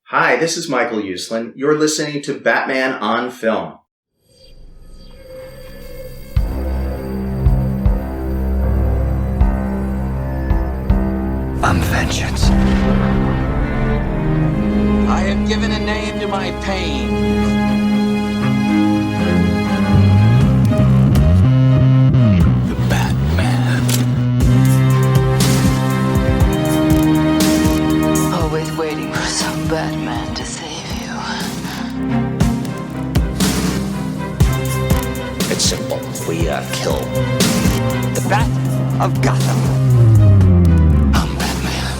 Hi, this is Michael Uslan. You're listening to Batman on Film. I'm vengeance. I have given a name to my pain. The Batman. Always waiting for some Batman to save you. It's simple. We kill the Bat of Gotham. I'm Batman.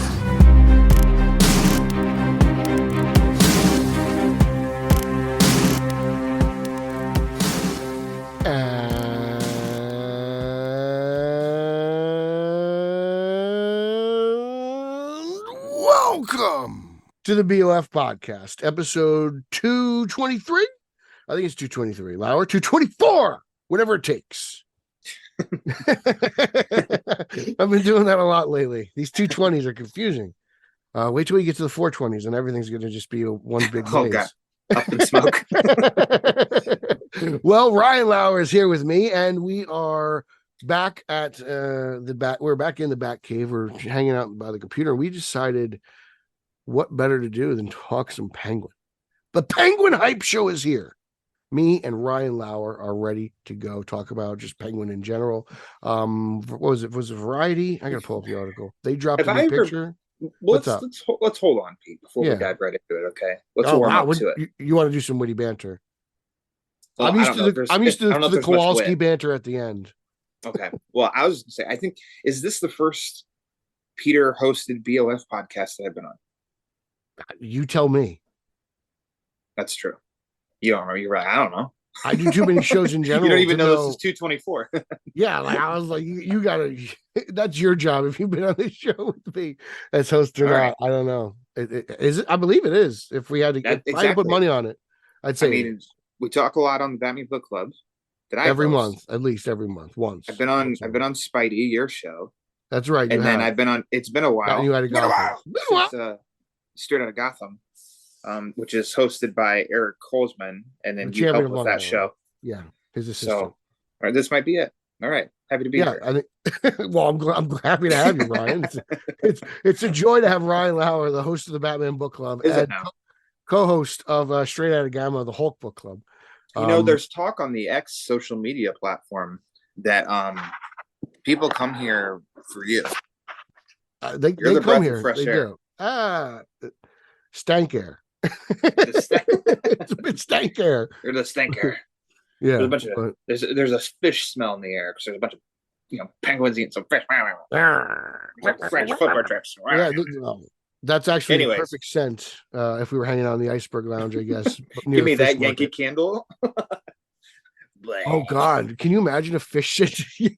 Welcome to the BOF podcast, episode 223. I think it's 223. Lauer, 224, whatever it takes. I've been doing that a lot lately. These 220s are confusing. Wait till we get to the 420s and everything's going to just be one big Oh, blaze. God. Up in smoke. Well, Ryan Lauer is here with me, and we are back at we're back in the Bat Cave. We're hanging out by the computer. We decided what better to do than talk some Penguin. The Penguin Hype Show is here. Me and Ryan Lauer are ready to go talk about just Penguin in general. What was it? Was it Variety? I gotta pull up the article. They dropped a new picture. Let's hold on, Pete, before we dive right into it. Okay, let's warm up to it. You want to do some witty banter? Well, I'm used to the Kowalski banter at the end. Okay. Well, I was gonna say, is this the first Peter hosted BOF podcast that I've been on? You tell me. That's true. You don't remember? You're right. I don't know. I do too many shows in general. You don't even know this is 224. Yeah, like I was like, you gotta. That's your job. If you've been on this show with me as host or not, right. I don't know. Is it? I believe it is. If we had to, if I had to put money on it, I'd say. I mean, we talk a lot on the Batman Book Club. Every month, at least every month, once. I've been on Spidey, your show. That's right. And then I've been on. It's been a while. You had to go. Since, Straight Out of Gotham. Which is hosted by Eric Colesman, and then you help with that show. Yeah, his assistant. So, all right, this might be it. All right, happy to be here. I think. Well, I'm happy to have you, Ryan. It's a joy to have Ryan Lauer, the host of the Batman Book Club, and co-host of Straight Outta Gamma, the Hulk Book Club. You know, there's talk on the X social media platform that people come here for you. They come here. They do. Stank air. It's a bit stank air. You're the stank air. Yeah, there's a bunch of there's a fish smell in the air because there's a bunch of penguins eating some fish. French football trips. Yeah, that's actually the perfect scent. If we were hanging out on the Iceberg Lounge, I guess. Give me that Yankee Candle. Oh God, can you imagine a fish shit? You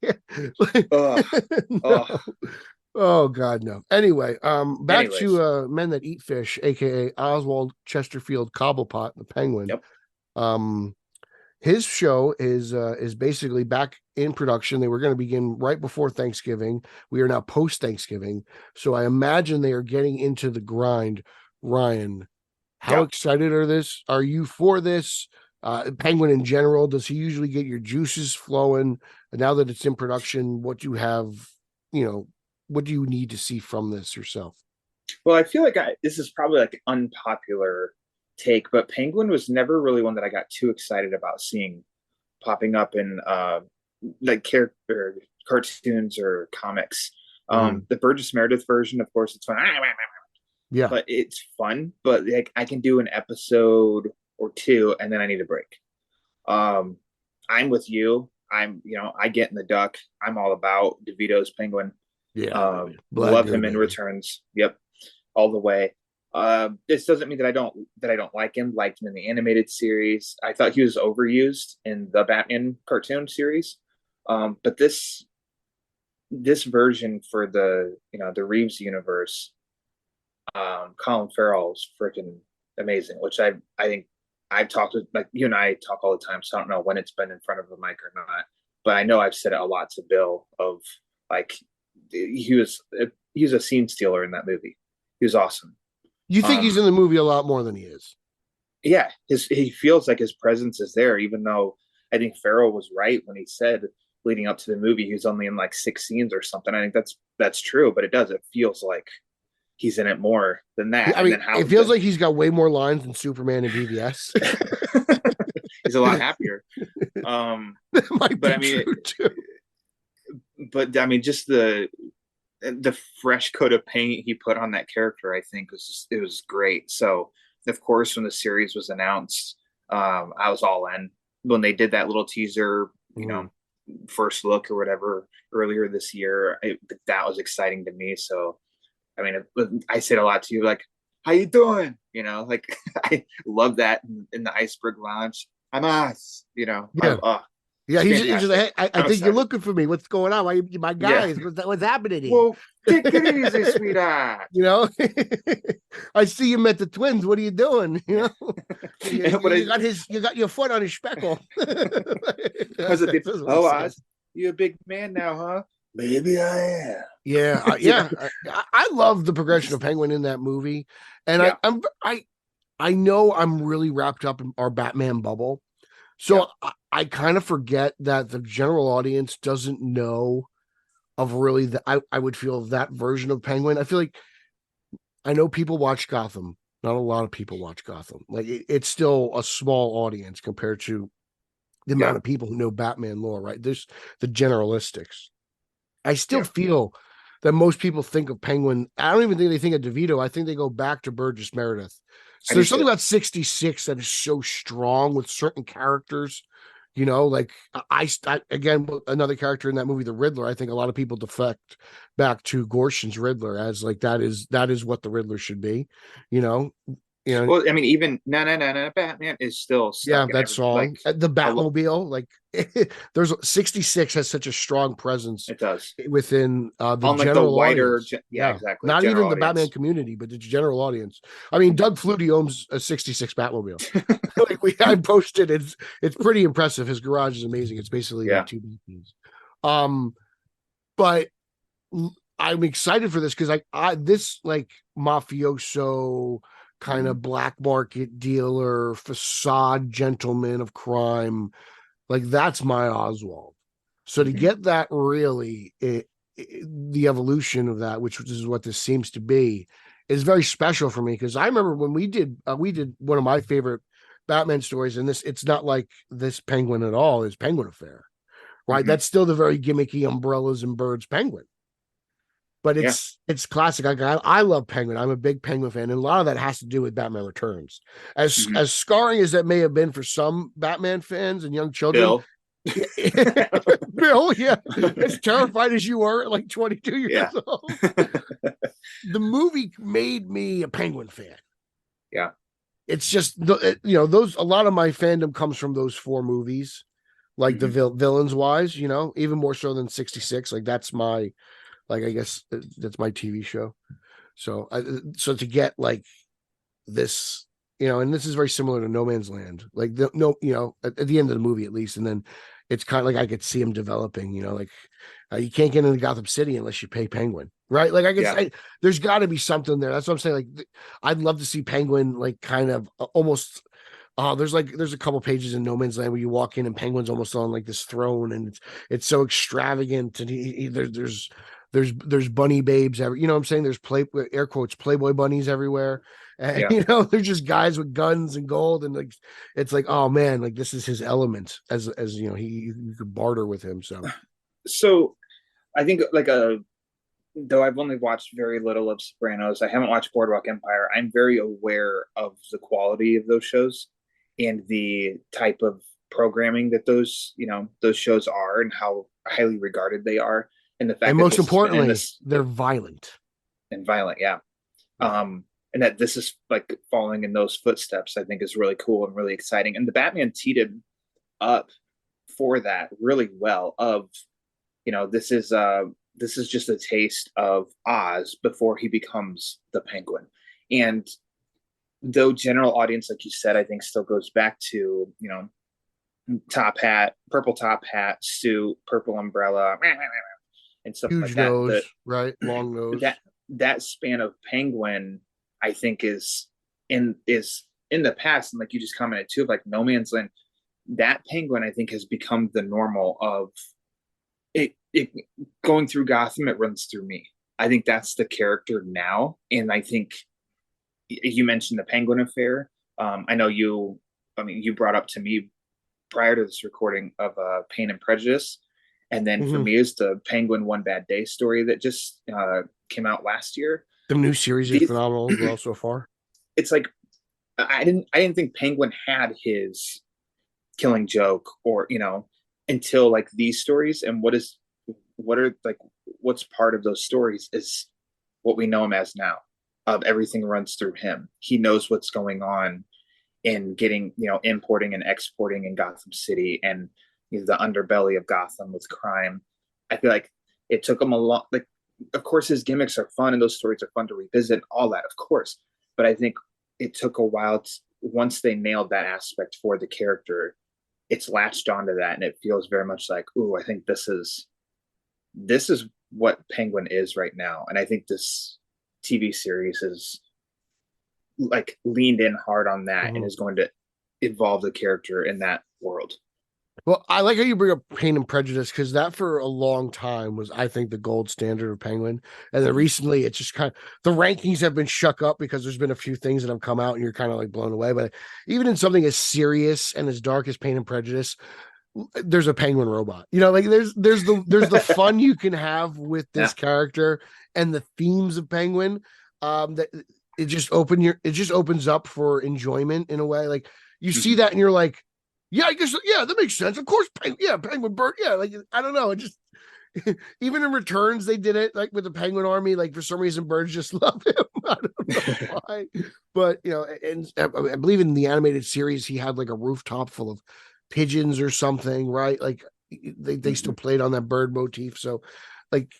can't. Oh God, no. Anyway, back to Men That Eat Fish, aka Oswald Chesterfield Cobblepott, the Penguin. Yep. His show is basically back in production. They were going to begin right before Thanksgiving. We are now post Thanksgiving, so I imagine they are getting into the grind. Ryan, how excited are you for this? Penguin in general, does he usually get your juices flowing? And now that it's in production, what do you have? What do you need to see from this yourself? Well, I feel like this is probably like an unpopular take, but Penguin was never really one that I got too excited about seeing popping up in like character cartoons or comics. The Burgess Meredith version, of course, it's fun. Yeah, but it's fun. But like I can do an episode or two, and then I need a break. I'm with you. I get in the duck. I'm all about DeVito's Penguin. Yeah, love him in Returns. Yep, all the way. This doesn't mean that I don't like him. Liked him in the animated series. I thought he was overused in the Batman cartoon series. But this version for the Reeves universe, Colin Farrell is freaking amazing. Which I think I've talked with, like you and I talk all the time. So I don't know when it's been in front of a mic or not. But I know I've said it a lot to Bill of like. He was a scene stealer in that movie. He was awesome. You think he's in the movie a lot more than he is? Yeah, he feels like his presence is there, even though I think Farrell was right when he said leading up to the movie he was only in like 6 scenes or something. I think that's true, but it feels like he's in it more than that. I mean, it feels like he's got way more lines than Superman and BVS. He's a lot happier. But I mean, too. But I mean, just the fresh coat of paint he put on that character, I think it was great. So of course, when the series was announced, I was all in. When they did that little teaser, first look or whatever earlier this year, that was exciting to me. So, I mean, I said a lot to you, like, how you doing? Like I love that in the Iceberg Lounge. I'm Oz, Yeah. He's just, hey, I think you're looking for me. What's going on? My guys, what's happening here? Well, take it easy, sweetheart. I see you met the twins. What are you doing? You got your foot on his speckle. Oz, you a big man now, huh? Maybe I am. Yeah, I love the progression of Penguin in that movie, and I know I'm really wrapped up in our Batman bubble, so I kind of forget that the general audience doesn't know of really I would feel that version of Penguin. I feel like I know people watch Gotham. Not a lot of people watch Gotham. Like it's still a small audience compared to the amount of people who know Batman lore, right? There's the generalistics. I still feel that most people think of Penguin. I don't even think they think of DeVito. I think they go back to Burgess Meredith. So there's something about 66 that is so strong with certain characters. Like I again, another character in that movie, the Riddler. I think a lot of people defect back to Gorshin's Riddler as like that is what the Riddler should be. Well, I mean, even no, Batman is still that song, like, the Batmobile. Like there's 66 has such a strong presence. It does within the general the wider, audience. Exactly. Not even the Batman community, but the general audience. I mean, Doug Flutie owns a 66 Batmobile. I posted. It's pretty impressive. His garage is amazing. It's basically like 2 Batmans. But I'm excited for this because this mafioso kind of black market dealer, facade gentleman of crime, like that's my Oswald. So to get that really, the evolution of that, which is what this seems to be, is very special for me because I remember when we did one of my favorite Batman stories, and it's not like this Penguin at all, is Penguin Affair, right? That's still the very gimmicky umbrellas and birds Penguin. But it's classic. I love Penguin. I'm a big Penguin fan, and a lot of that has to do with Batman Returns. As scarring as that may have been for some Batman fans and young children, Bill, as terrified as you were at like 22 years old, the movie made me a Penguin fan. Yeah, it's just those. A lot of my fandom comes from those 4 movies, like the villains wise. Even more so than 66. Like that's my. Like, I guess that's my TV show. So to get like this, and this is very similar to No Man's Land, like at the end of the movie, at least. And then it's kind of like I could see him developing, you can't get into Gotham City unless you pay Penguin, right? Like I guess there's gotta be something there. That's what I'm saying. Like, I'd love to see Penguin, like kind of almost, there's a couple pages in No Man's Land where you walk in and Penguin's almost on like this throne and it's so extravagant. And there's bunny babes every, what I'm saying? There's air quotes, Playboy bunnies everywhere. And, they're just guys with guns and gold. And like, it's like, oh man, like this is his element as you could barter with him. So I think though I've only watched very little of Sopranos, I haven't watched Boardwalk Empire. I'm very aware of the quality of those shows and the type of programming that those shows are and how highly regarded they are. And the fact and most importantly, they're violent. And violent, yeah. And that this is like following in those footsteps, I think is really cool and really exciting. And the Batman teed it up for that really well of, this is just a taste of Oz before he becomes the Penguin. And though general audience, like you said, I think still goes back to, top hat, purple top hat, suit, purple umbrella, and stuff huge like that. Nose, right? Long nose. That span of Penguin, I think is in the past, and like you just commented too, of like No Man's Land, that Penguin I think has become the normal of it going through Gotham. It runs through me. I think that's the character now, and I think you mentioned the Penguin affair. I know you. I mean, you brought up to me prior to this recording of Pain and Prejudice, and then for me is the Penguin One Bad Day story that just came out last year. The new series is phenomenal as well so far. It's like I didn't think Penguin had his Killing Joke, or until like these stories. And what's part of those stories is what we know him as now. Of everything runs through him. He knows what's going on in getting, importing and exporting in Gotham City, and the underbelly of Gotham with crime. I feel like it took him a lot. Like, of course, his gimmicks are fun and those stories are fun to revisit, all that, of course. But I think it took a while once they nailed that aspect for the character, it's latched onto that, and it feels very much like, ooh, I think this is what Penguin is right now. And I think this TV series is like leaned in hard on that and is going to evolve the character in that world. Well, I like how you bring up Pain and Prejudice, because that for a long time was, I think, the gold standard of Penguin. And then recently it's just kind of, the rankings have been shook up because there's been a few things that have come out and you're kind of like blown away. But even in something as serious and as dark as Pain and Prejudice, there's a penguin robot. Like there's the fun you can have with this character and the themes of Penguin. That it just opens up for enjoyment in a way. Like you see that and you're like, yeah, I guess, that makes sense. Of course, penguin bird. Yeah, like I don't know. It just even in Returns they did it like with the penguin army. Like for some reason, birds just love him. I don't know why, but and I believe in the animated series he had like a rooftop full of pigeons or something, right? Like they still played on that bird motif. So like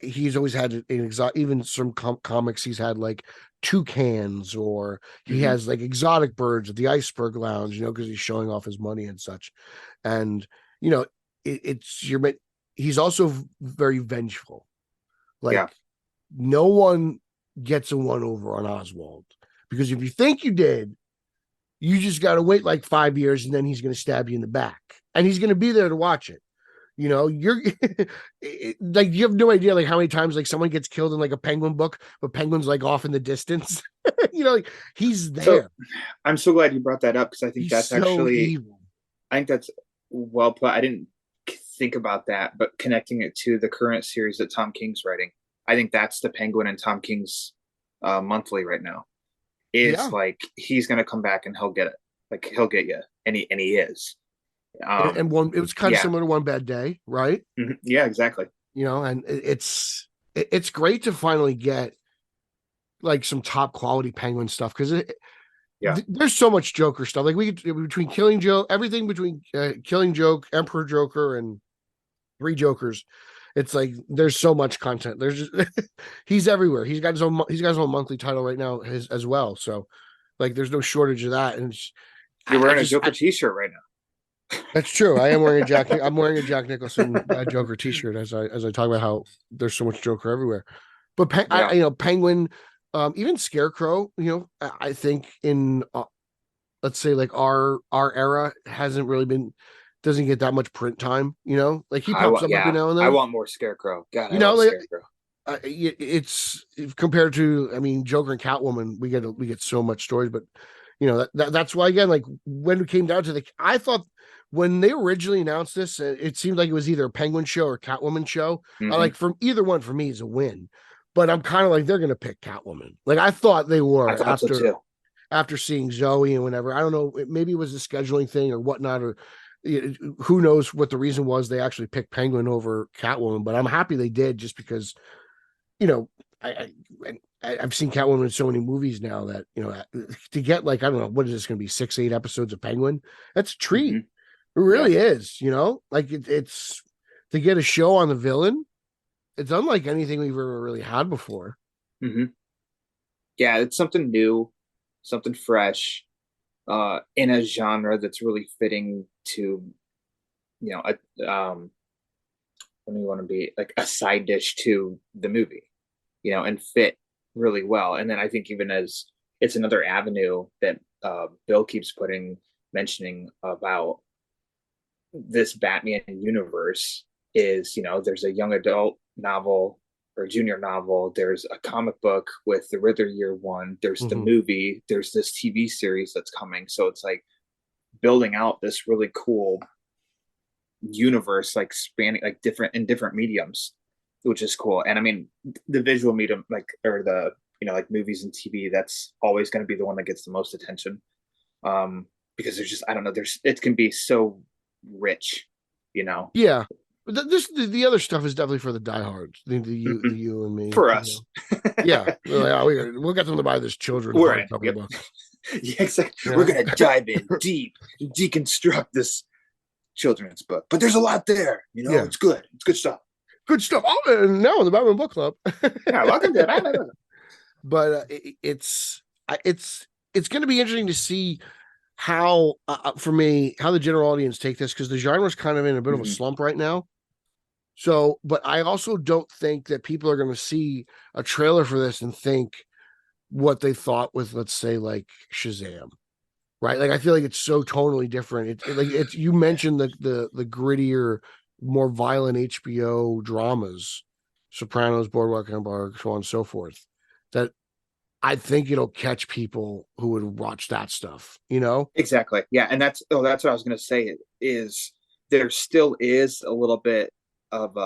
he's always had an exotic, even some comics he's had like toucans, or he has like exotic birds at the Iceberg Lounge, because he's showing off his money and such. And he's also very vengeful. Like no one gets a one over on Oswald, because if you think you did, you just got to wait like 5 years and then he's going to stab you in the back, and he's going to be there to watch it. You're like, you have no idea like how many times like someone gets killed in like a Penguin book, but Penguin's like off in the distance. Like he's there. So, I'm so glad you brought that up, because I think that's so actually evil. I think that's well put. I didn't think about that, but connecting it to the current series that Tom King's writing, I think that's the Penguin and Tom King's monthly right now. Is like he's gonna come back and he'll get it. Like he'll get you, and he is. And it was kind of similar to One Bad Day, right? Yeah, exactly. And it's great to finally get like some top quality Penguin stuff, because there's so much Joker stuff. Like between Killing Joke, everything between Killing Joke, Emperor Joker, and Three Jokers, it's like there's so much content. There's just he's everywhere. He's got his own monthly title right now as well. So like there's no shortage of that. And you're wearing a Joker t-shirt right now. That's true. I am wearing a Jack. I'm wearing a Jack Nicholson Joker T-shirt as I talk about how there's so much Joker everywhere. But Penguin, even Scarecrow. I think in let's say like our era doesn't get that much print time. Like he pops up every now and then. I want more Scarecrow. God, Scarecrow. It's compared to Joker and Catwoman, we get so much stories, but that's why, again, like when it came down to I thought when they originally announced this, it seemed like it was either a Penguin show or a Catwoman show. I like from either one for me is a win, but I'm kind of like they're gonna pick Catwoman. Like I thought they were after seeing Zoe and whatever. I don't know, maybe it was a scheduling thing or whatnot, or who knows what the reason was they actually picked Penguin over Catwoman. But I'm happy they did, just because I've seen Catwoman in so many movies now that to get like, I don't know, what is this going to be, 6-8 episodes of Penguin? That's a treat. It really is. Like it's to get a show on the villain. It's unlike anything we've ever really had before. Yeah, it's something new, something fresh, in a genre that's really fitting to, what do you want to be, like a side dish to the movie, and fit really well. And then I think even as it's another avenue that Bill keeps mentioning about this Batman universe is, there's a young adult novel or junior novel, there's a comic book with the Riddler Year One, there's the movie, there's this TV series that's coming. So it's like building out this really cool universe, like spanning like different mediums, which is cool. And I mean, the visual medium, like, or the, like movies and TV, that's always going to be the one that gets the most attention. Because there's just, I don't know, it can be so rich, Yeah. But the other stuff is definitely for the diehards, the you and me. For us. Yeah. We'll get them to buy this children's book. Yeah, exactly. We're going to dive in deep and deconstruct this children's book. But there's a lot there, it's good. It's good stuff. Good stuff. Oh, and now in the Batman Book Club. Yeah, welcome to the Batman Book Club. But it's going to be interesting to see how, for me, how the general audience take this, because the genre is kind of in a bit of a slump right now. So, but I also don't think that people are going to see a trailer for this and think what they thought with, let's say, like Shazam, right? Like, I feel like it's so tonally different. It's you mentioned the grittier, more violent HBO dramas, Sopranos, Boardwalk Empire, so on and so forth, that I think it'll catch people who would watch that stuff, Exactly. Yeah. And that's what I was going to say is there still is a little bit of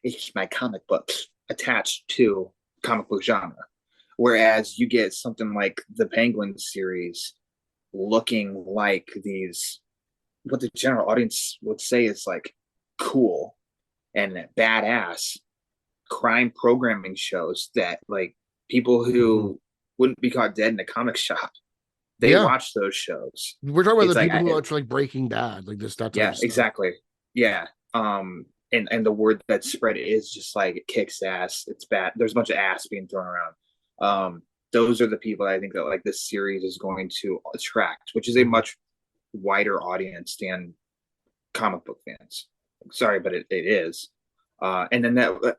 it's my comic book attached to comic book genre. Whereas you get something like the Penguin series looking like these, what the general audience would say is like cool and badass crime programming shows that like people who wouldn't be caught dead in a comic shop, they watch those shows. We're talking about the people who watch like Breaking Bad, like this, that type of stuff. Exactly. Yeah. And the word that's spread is just like it kicks ass. It's bad. There's a bunch of ass being thrown around. Those are the people I think that like this series is going to attract, which is a much wider audience than comic book fans. Sorry, but it is. And then that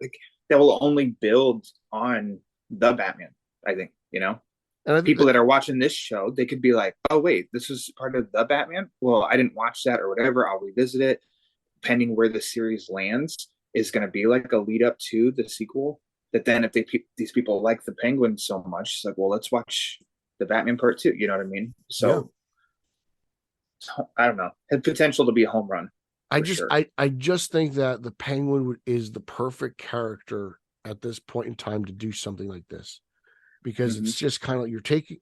will only build on the Batman, I think, And people that are watching this show, they could be like, oh, wait, this is part of the Batman? Well, I didn't watch that or whatever. I'll revisit it. Depending where the series lands is going to be like a lead up to the sequel. That then if these people like the Penguin so much, it's like, well, let's watch the Batman Part 2. You know what I mean? So I don't know. Had potential to be a home run. I just think that the Penguin is the perfect character at this point in time to do something like this, because it's just kind of like you're taking.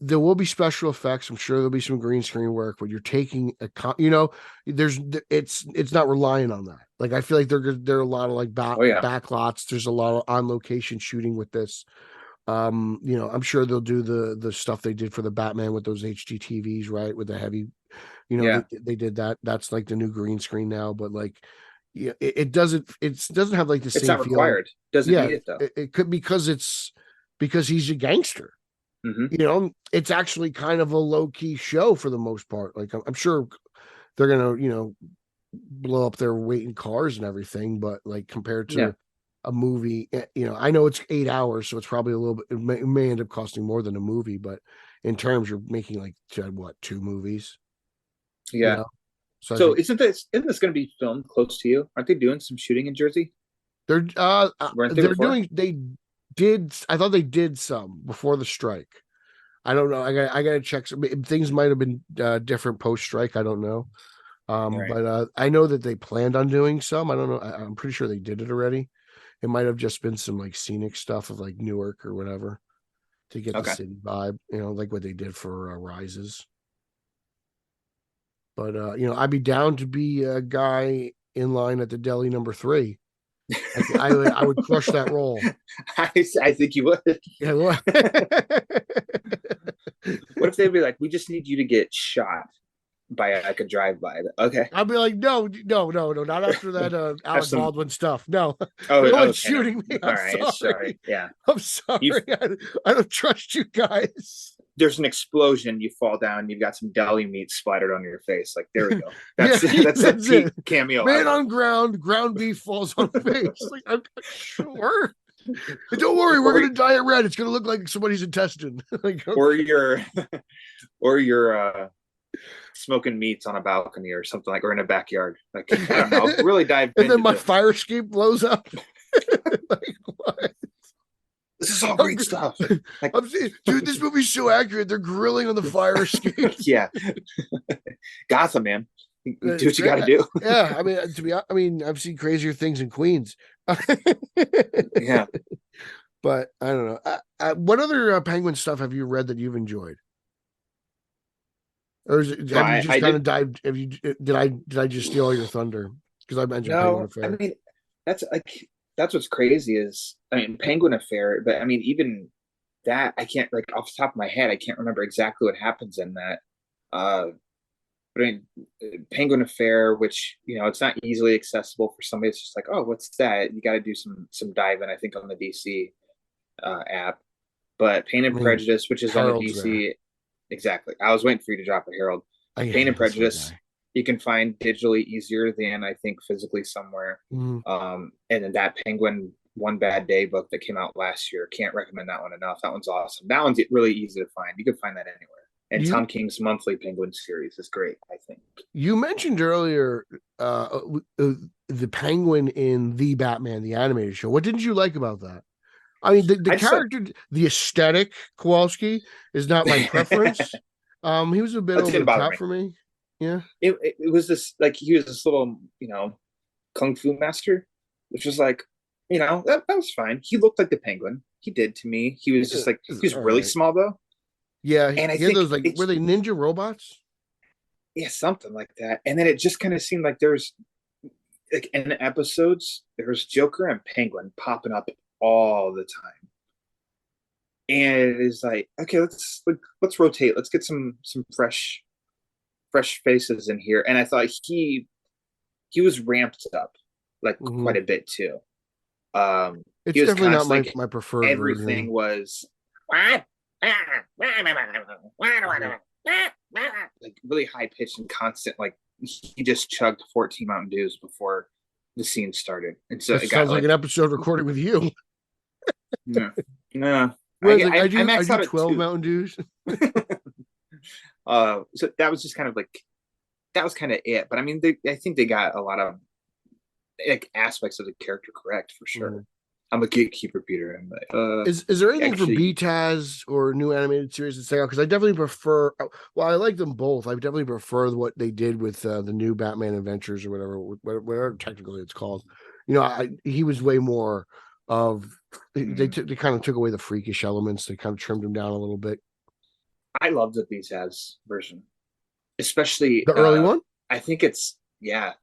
There will be special effects. I'm sure there'll be some green screen work, but you're taking it's not relying on that. Like, I feel like there are a lot of like backlots. There's a lot of on location shooting with this. I'm sure they'll do the stuff they did for the Batman with those HD TVs, right? With the heavy, they did that. That's like the new green screen now, but like, it doesn't have like the same. It's not required. Doesn't need it though. It could, because he's a gangster. It's actually kind of a low-key show for the most part. Like, I'm sure they're gonna blow up their weight in cars and everything, but like compared to a movie, I know it's 8 hours, so it's probably a little bit, it may end up costing more than a movie, but in terms, you're making like 2 movies. So isn't this going to be filmed close to you? Aren't they doing some shooting in Jersey? I thought they did some before the strike. I don't know. I gotta check. Things might have been different post strike. I don't know. But I know that they planned on doing some. I don't know. I'm pretty sure they did it already. It might have just been some like scenic stuff of like Newark or whatever to get the city vibe, like what they did for Rises. But I'd be down to be a guy in line at the deli number 3. I would crush that role. I think you would. Yeah, well. What if they'd be like, we just need you to get shot by like a drive-by? Okay. I'd be like, no, not after that Alec Baldwin stuff. No. Oh, no one's shooting me. All right, sorry. Yeah. I'm sorry. I don't trust you guys. There's an explosion, you fall down, you've got some deli meat splattered on your face. Like, there we go. That's a cameo. Man on ground beef falls on face. Like, I'm sure. Don't worry, we're gonna dye it red. It's gonna look like somebody's intestine. Like, or you're smoking meats on a balcony or something like, or in a backyard. Like, I don't know. Really dive and into then my this. fire escape blows up. Like, what? This is all great stuff. Like, dude, this movie's so accurate. They're grilling on the fire escape. yeah. Gotham, man. Do what you got to do. Yeah, I mean, I've seen crazier things in Queens. Yeah, but I don't know. What other Penguin stuff have you read that you've enjoyed? Or have you just kind of dived? Did I just steal all your thunder? Because I mentioned Penguin Affair. I mean, that's what's crazy is, I mean, Penguin Affair, but I mean, even that, I can't, like, off the top of my head, I can't remember exactly what happens in that. But I mean, Penguin Affair, which, it's not easily accessible for somebody. It's just like, oh, what's that? You got to do some diving, I think, on the DC app. But Pain and Prejudice, which is on the DC, there. Exactly. I was waiting for you to drop a Herald. Pain and Prejudice, you can find digitally easier than, I think, physically somewhere. And then that Penguin One Bad Day book that came out last year, can't recommend that one enough. That one's awesome. That one's really easy to find. You can find that anywhere. And Tom King's monthly Penguin series is great, I think. You mentioned earlier the Penguin in The Batman, the animated show. What didn't you like about that? I mean, the character, the aesthetic, Kowalski, is not my preference. He was a bit over the top for me. Yeah. It was this, like, he was this little, kung fu master, which was like, that was fine. He looked like the Penguin. He did to me. He was just like, he was really small, though. Yeah, and I think those, like, were they ninja robots? Yeah, something like that. And then it just kind of seemed like there's, like, in the episodes, there's Joker and Penguin popping up all the time, and it is like, okay, let's rotate. Let's get some fresh faces in here. And I thought he was ramped up, like, quite a bit too. It's definitely not my preferred. Everything version. Was what. Like, really high pitched and constant. Like, he just chugged 14 Mountain Dews before the scene started, and so it sounds like an episode recorded with you. No, I do 12 Mountain Dews. So that was just kind of like, that was kind of it. But I mean, I think they got a lot of, like, aspects of the character correct for sure. I'm a gatekeeper, Peter. I'm like, is there anything for BTAS or new animated series to say out? Because I definitely prefer. Well, I like them both. I definitely prefer what they did with the new Batman Adventures or whatever technically it's called. He was way more of. They kind of took away the freakish elements. They kind of trimmed him down a little bit. I love the BTAS version, especially the early one. I think it's the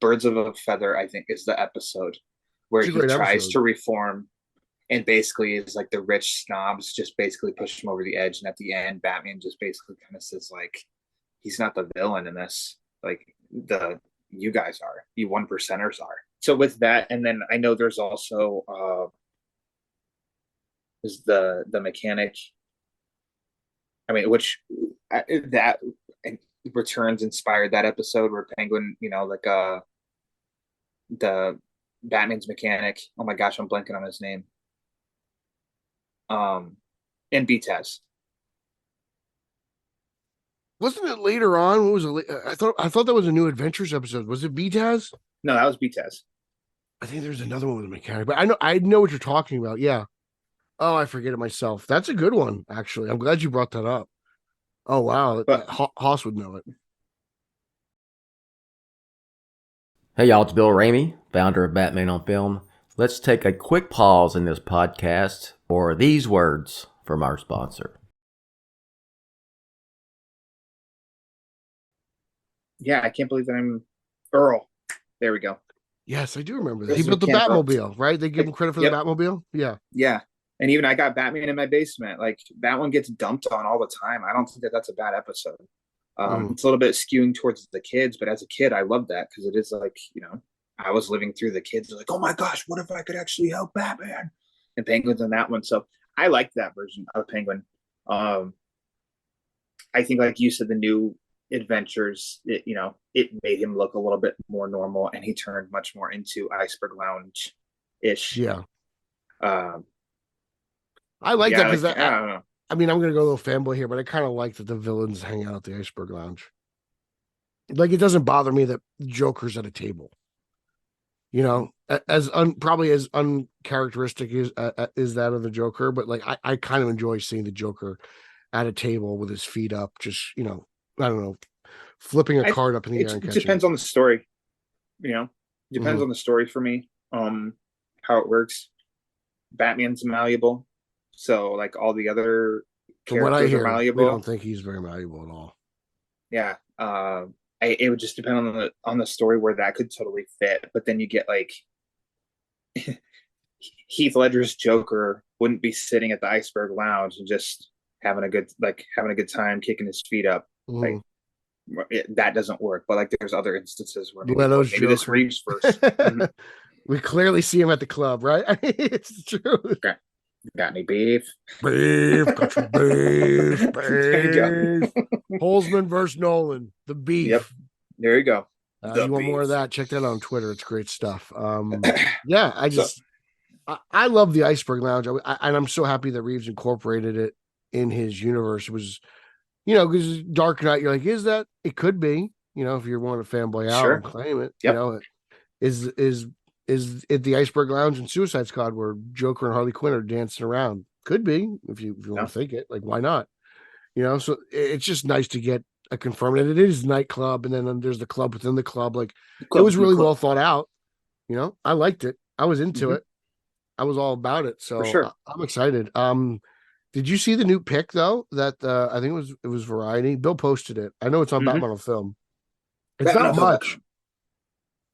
Birds of a Feather. I think is the episode where he tries to reform, and basically is like the rich snobs just basically push him over the edge. And at the end, Batman just basically kind of says, like, he's not the villain in this. Like, you guys are, you 1%ers are. So with that, and then I know there's also is the mechanic. I mean, which that Returns inspired that episode where Penguin, the Batman's mechanic. Oh my gosh, I'm blanking on his name. And BTAS. Wasn't it later on? What was it? I thought that was a new Adventures episode. Was it BTAS? No, that was BTAS. I think there's another one with a mechanic, but I know what you're talking about. Yeah. Oh, I forget it myself. That's a good one, actually. I'm glad you brought that up. Oh wow, but Haas would know it. Hey y'all, it's Bill Ramey, founder of Batman on Film. Let's take a quick pause in this podcast for these words from our sponsor. Yeah, I can't believe that I'm Earl. There we go. Yes, I do remember that. He built the Batmobile, right? They give him credit for the Batmobile? Yeah. Yeah. And even I got Batman in my basement. Like, that one gets dumped on all the time. I don't think that's a bad episode. It's a little bit skewing towards the kids, but as a kid, I love that because it is like, I was living through the kids. Like, oh my gosh, what if I could actually help Batman? And Penguin's in that one. So I liked that version of Penguin. I think, like you said, the new Adventures, it made him look a little bit more normal, and he turned much more into Iceberg Lounge ish. Yeah. Um, I like that because I don't know. I mean, I'm going to go a little fanboy here, but I kind of like that the villains hang out at the Iceberg Lounge. Like, it doesn't bother me that Joker's at a table. You know, probably as uncharacteristic is that of the Joker, but like I kind of enjoy seeing the Joker at a table with his feet up, just I don't know, flipping a card up in the air and catching depends it. on the story. Depends on the story for me. How it works. Batman's malleable, so like all the other From what I characters are hear, we malleable. don't think he's very malleable at all. Yeah. It would just depend on the story where that could totally fit. But then you get like Heath Ledger's Joker wouldn't be sitting at the Iceberg Lounge and just having a good time kicking his feet up. Like that doesn't work. But like there's other instances where maybe this Reeves first. We clearly see him at the club, right? I mean, it's true. Got any beef? Beef, got your beef, beef. There you go. Holzman versus Nolan, the beef. Yep. There you go. You want more of that? Check that out on Twitter. It's great stuff. Yeah, I love the Iceberg Lounge. And I'm so happy that Reeves incorporated it in his universe. It was, because Dark Knight, you're like, is that? It could be, if you want to fanboy out and claim it. Yep. Is it the Iceberg Lounge and Suicide Squad where Joker and Harley Quinn are dancing around? Could be, if you want to think it. Like, why not? So it's just nice to get a confirmed. And it is nightclub, and then there's the club within the club. Like, it was really well thought out. I liked it. I was into it. I was all about it. So for sure. I'm excited. Did you see the new pic though? That I think it was Variety. Bill posted it. I know it's on Batman on Film. It's not much.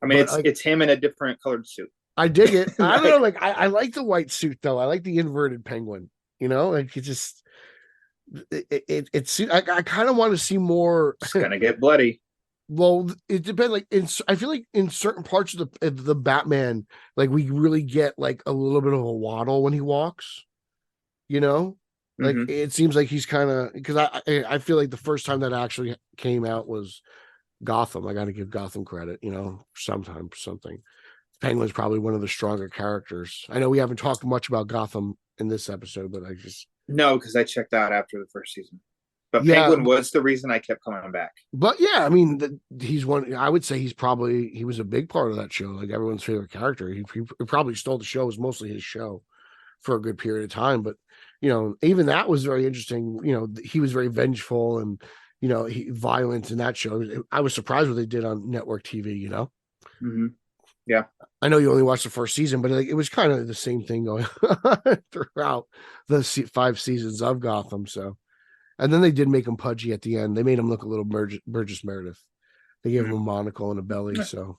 I mean, it's him in a different colored suit. I dig it. I don't know. Like, I like the white suit though. I like the inverted penguin. Like it just it's. I kind of want to see more. It's gonna get bloody. Well, it depends. Like, I feel like in certain parts of the Batman, like we really get like a little bit of a waddle when he walks. Like it seems like he's kind of, because I feel like the first time that actually came out was Gotham. I got to give Gotham credit. Sometimes something. Penguin's probably one of the stronger characters. I know we haven't talked much about Gotham in this episode, but no, because I checked out after the first season. But Penguin was the reason I kept coming back. But yeah, I mean, he's one. I would say he was a big part of that show. Like everyone's favorite character. He probably stole the show. It was mostly his show for a good period of time. But even that was very interesting. He was very vengeful and violent in that show. I was surprised what they did on network TV. Yeah, I know you only watched the first season, but it was kind of the same thing going on throughout the 5 seasons of Gotham. So. And then they did make him pudgy at the end. They made him look a little Burgess Meredith. They gave him a monocle and a belly. So,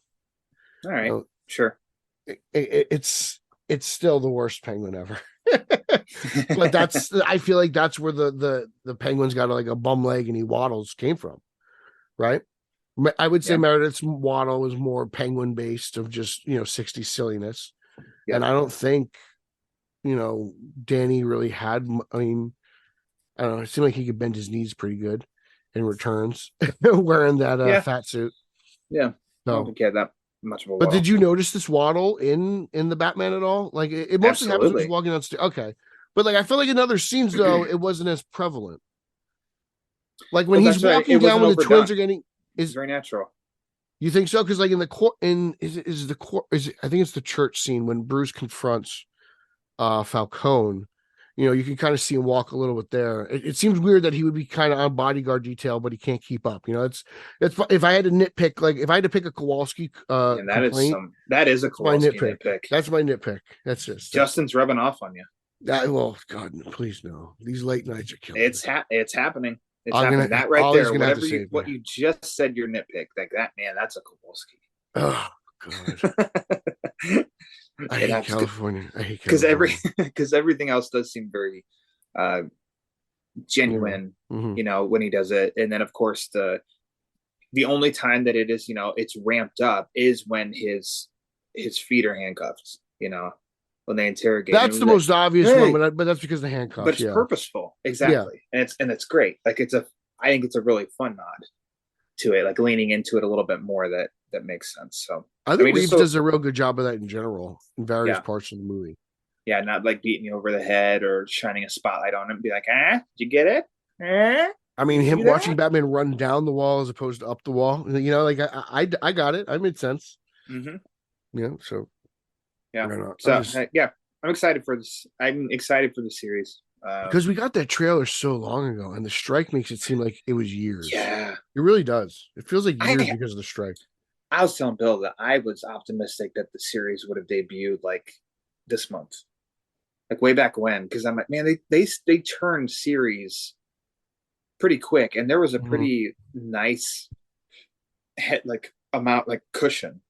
all right, sure. It's still the worst Penguin ever. But I feel like that's where the Penguin's got like a bum leg and he waddles came from, right? I would say Meredith's waddle was more Penguin based of just 60 silliness, and I don't think Danny really had. I mean. I don't know. It seemed like he could bend his knees pretty good in returns wearing that fat suit. Yeah. So, I don't think he had that much of a waddle. But did you notice this waddle in the Batman at all? Like it mostly happens when he's walking on stage. Okay. But like I feel like in other scenes though, it wasn't as prevalent. Like when he's walking down when the twins are getting it's very natural. You think so? Because like in the court I think it's the church scene when Bruce confronts Falcone. You can kind of see him walk a little bit there. It seems weird that he would be kind of on bodyguard detail, but he can't keep up. It's if I had to nitpick, like if I had to pick a Kowalski that is a Kowalski nitpick. That's my nitpick. That's just Justin's rubbing off on you. Well, God, please no. These late nights are killing. It's happening. It's happening. That right there. What you just said, your nitpick, like that man. That's a Kowalski. Oh God. I hate California. Because everything else does seem very genuine, when he does it. And then of course the only time that it is, it's ramped up is when his feet are handcuffed, when they interrogate him. That's the most obvious one, but that's because the handcuffs. But it's purposeful, exactly. Yeah. And it's great. Like I think it's a really fun nod to it, like leaning into it a little bit more that that makes sense. So I think Reeves just does a real good job of that in general in various Yeah. parts of the movie. yeah, not like beating you over the head or shining a spotlight on him. Be like, did you get it? I mean, him See that? watching Batman run down the wall as opposed to up the wall. You know, like I got it. I made sense. Mm-hmm. You know, so Yeah. I don't know. So I'm excited for this. I'm excited for the series. Because we got that trailer so long ago, and the strike makes it seem like it was years. Yeah, it really does. It feels like years I- because of the strike. I was telling Bill that I was optimistic that the series would have debuted like this month, like way back when. Because I'm like, man, they turned series pretty quick, and there was a pretty nice hit, like amount, like cushion.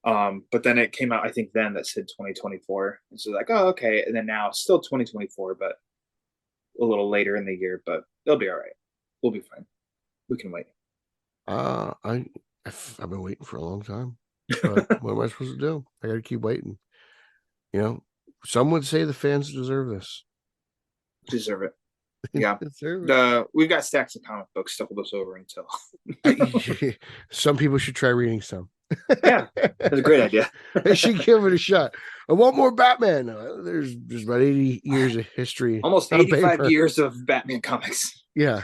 But then it came out, I think then that said 2024, and so like, oh, okay, and then now still 2024, but a little later in the year, but they'll be all right. We'll be fine. We can wait. I've been waiting for a long time. But what am I supposed to do? I got to keep waiting. You know, some would say the fans deserve this. Deserve it. Yeah. Deserve it. We've got stacks of comic books to hold us over until. Some people should try reading some. Yeah, that's a great idea. I should give it a shot. I want more Batman. There's about 80 years of history. Almost on 85 paper. years of Batman comics. Yeah.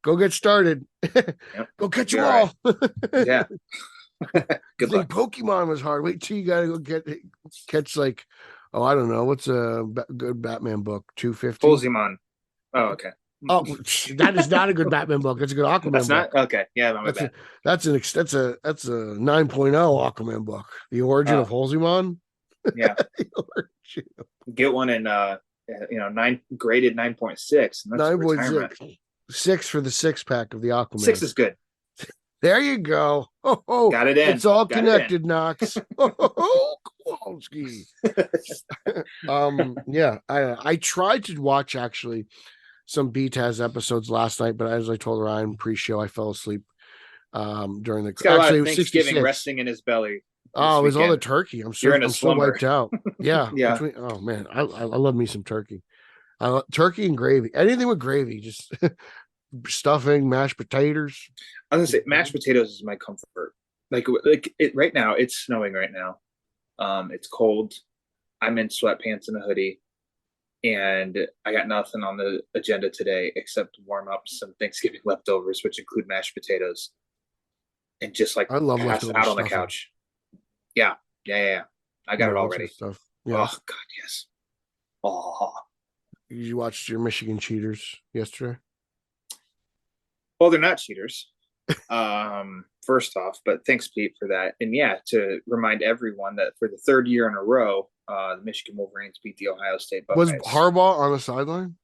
Go get started. Yep. Go catch them All all. Yeah. Good luck. Pokemon was hard. Wait till you gotta go catch like, oh, I don't know. What's a good Batman book? 250? Pokemon. Oh, okay. Oh, that is not a good Batman book. That's a good Aquaman That's book. not okay. Yeah, my bad. That's a 9.0 Aquaman book. The origin of Holzimon. Yeah. Get one in graded 9.6. 9.6. 6 for the 6-pack of the Aquaman. 6 is good. There you go. Oh, got it in. It's all Got connected, Knox. Oh, Kowalski. Yeah, I tried to watch actually some BTAS episodes last night, but as I told Ryan pre-show, I fell asleep during the. Actually, it was Thanksgiving 66. Resting in his belly. Oh, it was all the turkey. I'm so wiped out. Yeah, yeah. Oh man, I love me some turkey. Turkey and gravy. Anything with gravy, just stuffing, mashed potatoes. I was gonna say mashed potatoes is my comfort. Like it right now. It's snowing right now. It's cold. I'm in sweatpants and a hoodie, and I got nothing on the agenda today except warm up some Thanksgiving leftovers, which include mashed potatoes, and just like I love pass leftover out on the stuffing. couch. Yeah. I got it all ready. Stuff. Yeah. Oh God, yes. Oh. You watched your Michigan Cheaters yesterday? Well, they're not cheaters. First off, but thanks, Pete, for that. And yeah, to remind everyone that for the third year in a row, the Michigan Wolverines beat the Ohio State Buckeyes. Was Harbaugh on the sideline?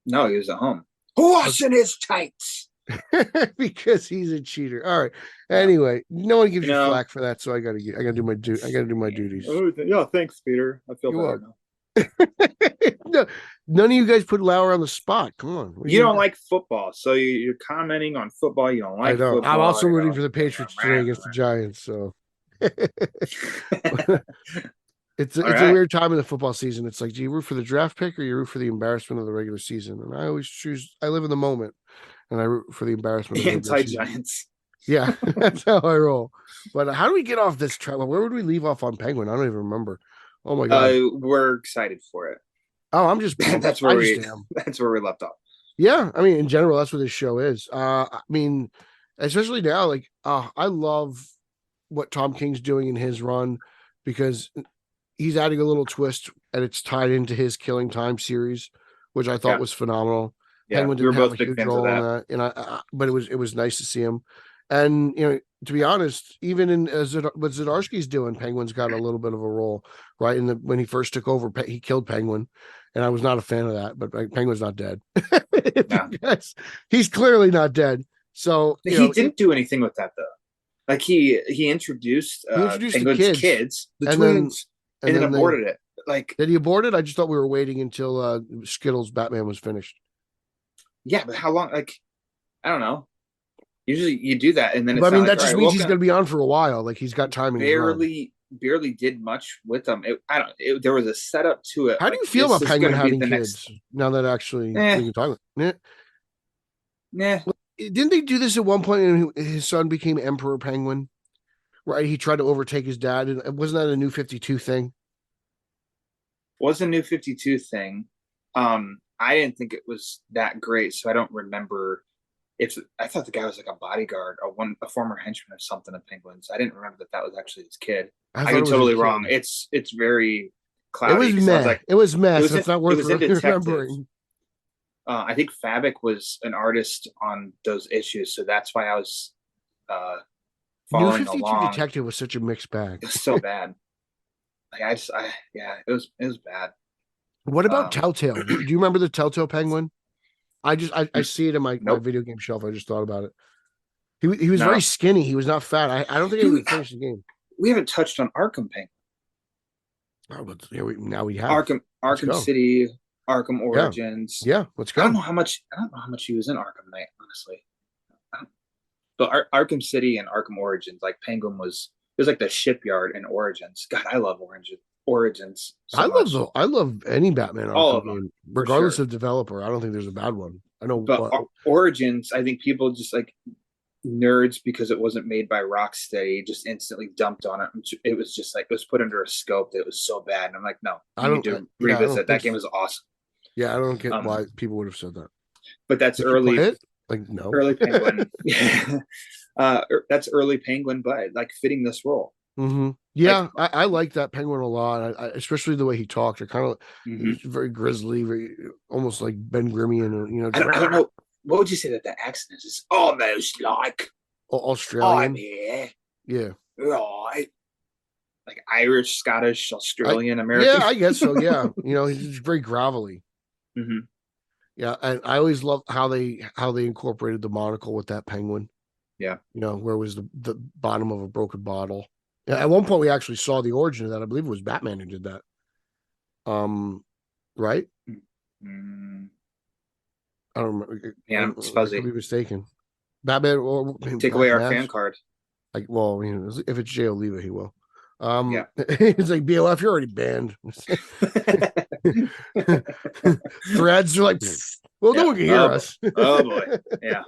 No, he was at home. Washing his tights. Because he's a cheater. All right. Anyway, no one gives you flack for that, so I gotta do my duties. Yeah, thanks, Peter. I feel better now. No, none of you guys put Lauer on the spot. Come on. You don't like football, so you're commenting on football. You don't like football. I'm also rooting for the Patriots today against the Giants, so it's a weird time in the football season. It's like, do you root for the draft pick or you root for the embarrassment of the regular season? And I always choose. I live in the moment, and I root for the embarrassment. Anti-Giants. Yeah, that's how I roll. But how do we get off this track? Where would we leave off on Penguin? I don't even remember. Oh my God, we're excited for it. Oh, I'm just that's where we left off. Yeah, I mean, in general, that's what this show is. I mean, especially now, like, I love what Tom King's doing in his run because he's adding a little twist, and it's tied into his Killing Time series, which I thought was phenomenal. Yeah, Penguin didn't have a huge role in that, and but it was nice to see him. And to be honest, even in what Zdarsky's doing, Penguin's got a little bit of a role, right? When he first took over, he killed Penguin, and I was not a fan of that. But Penguin's not dead. Yes, he's clearly not dead. So he didn't do anything with that though. Like he introduced Penguin's kids, the twins, and then aborted it. Like, did he abort it? I just thought we were waiting until Skittles Batman was finished. Yeah, but how long? Like, I don't know. Usually you do that, and then I mean that just means he's going to be on for a while. Like he's got time. Barely did much with them. There was a setup to it. How do you feel about Penguin having kids now that actually we can talk? Nah. Didn't they do this at one point? And his son became Emperor Penguin. Right, he tried to overtake his dad, and wasn't that a New 52 thing? Was a New 52 thing. I didn't think it was that great, so I don't remember if I thought the guy was like a bodyguard, a former henchman or something of Penguins. I didn't remember that was actually his kid. I I thought could it was totally his wrong. kid. It's very It cloudy was because I was meh. like, It was meh. it was So it's in, not it worth was in Detective. remembering. I think Fabik was an artist on those issues, so that's why I was uh, New following 52 along. Detective was such a mixed bag. It was so bad. Like yeah, it was bad. What about Telltale? Do you remember the Telltale Penguin? I see it in my Nope. video game shelf. I just thought about it. He was No. very skinny. He was not fat. I don't think I even finished the game. We haven't touched on Arkham Penguin. Oh, but now we have Arkham City, Arkham Origins. Yeah, let's go. I don't know how much he was in Arkham Knight, honestly. But Arkham City and Arkham Origins, like Penguin was like the shipyard in Origins. God, I love Origins. So I love any Batman all Arkham of them, game, regardless sure. of developer. I don't think there's a bad one. I know, But Origins, I think people just like nerds because it wasn't made by Rocksteady just instantly dumped on it. It was just like it was put under a scope that it was so bad. And I'm like, no, I don't revisit. That game was awesome. Yeah, I don't get why people would have said that. But that's Did early. You play it? Like no, early Penguin. That's early Penguin, but like fitting this role. Mm-hmm. Yeah, I like that Penguin a lot. Especially the way he talked. It kind of very grisly, very almost like Ben Grimian. You know, I don't know. What would you say that accent is? It's almost like Australian. I'm here. Yeah. Right. Like Irish, Scottish, Australian, American. Yeah, I guess so. Yeah. You know, he's very gravelly. Mm-hmm. Yeah, and I always love how they incorporated the monocle with that penguin. Yeah. You know, where was the bottom of a broken bottle. Yeah, at one point we actually saw the origin of that. I believe it was Batman who did that. Right? Mm. I don't remember. Yeah, it's fuzzy. I could be mistaken. Batman or take away our fan card. Like, well, you know, if it's Jay Oliva, he will. Yeah. It's like BOF, you're already banned. Threads are like, well, no one can hear us. Oh boy, yeah.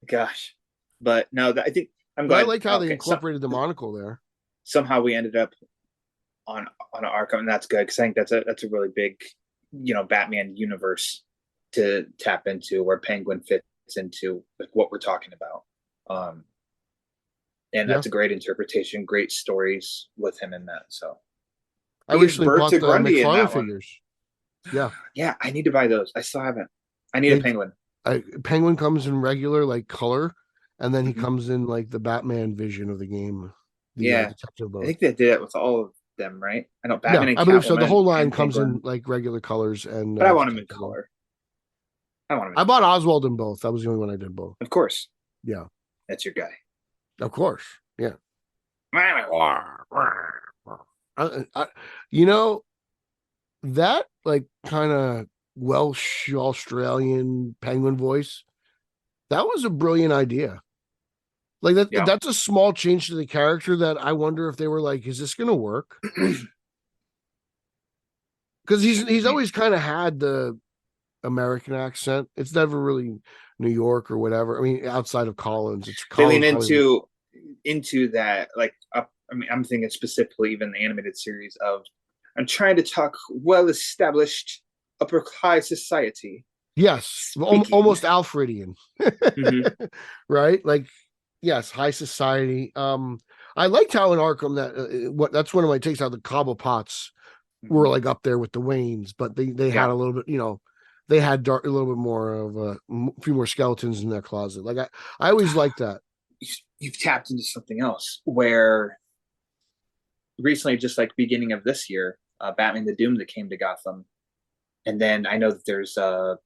Gosh, but no, I think I'm glad. I like how they incorporated the monocle there. Somehow we ended up on Arkham, and that's good because I think that's a really big, Batman universe to tap into where Penguin fits into like what we're talking about. And that's a great interpretation, great stories with him in that. So I recently bought the McFarlane figures. Yeah. Yeah, I need to buy those. I still haven't. I need a Penguin. Penguin comes in regular like color, and then he comes in like the Batman vision of the game. Detective mode. I think they did it with all of them, right? I know Batman and I believe so. The whole line comes Penguin. in like regular colors, and but I want them in color. I bought Oswald in both. That was the only one I did both. Of course. Yeah. That's your guy. Of course. Yeah. That like kind of Welsh Australian Penguin voice, that was a brilliant idea. Like that's a small change to the character that I wonder if they were like, is this gonna work? Because he's always kind of had the American accent. It's never really New York or whatever. I mean, outside of Collins, it's Collins. They lean into that. Like, I'm thinking specifically even the animated series of I'm trying to talk well-established upper high society. Yes, almost Alfredian, right? Like, yes, high society. I liked how in Arkham that's one of my takes. How the Cobblepotts were like up there with the Waynes, but they had a little bit, they had a little bit more of a few more skeletons in their closet. Like I always liked that. You've tapped into something else where recently, just like beginning of this year, Batman the Doom that came to Gotham. And then I know that there's